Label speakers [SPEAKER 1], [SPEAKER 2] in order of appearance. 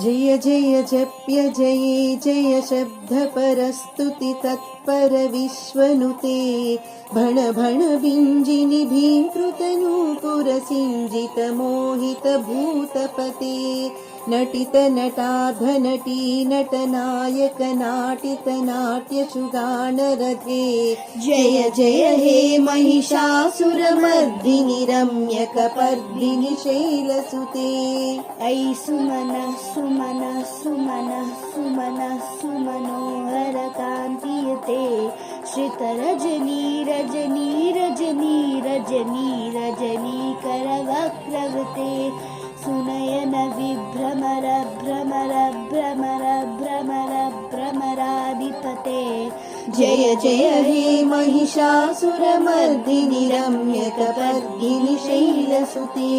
[SPEAKER 1] जय जय जप्य जये जय शब्दपरस्तुति तत्पर विश्वनुते भण भण बिञ्जिनि भीकृतनूपुरसिञ्जित मोहित भूतपते नटित नटार्धनटी नटनायक नाटित नाट्यचुगानरथे जय जय हे महिषासुरमर्दिनि रम्यकपर्दिनि शैलसुते
[SPEAKER 2] ऐ सुमनः सुमनः सुमनः सुमनः सुमनोहर कान्तियते श्रितरजनी रजनी रजनी रजनी रजनी करवक्रवते सुनयन विभ्रमर भ्रमर भ्रमर भ्रमर भ्रमराधिपते
[SPEAKER 1] जय जय हे महिषासुरमर्दिनि रम्यकपर्दिनि शैलसुते।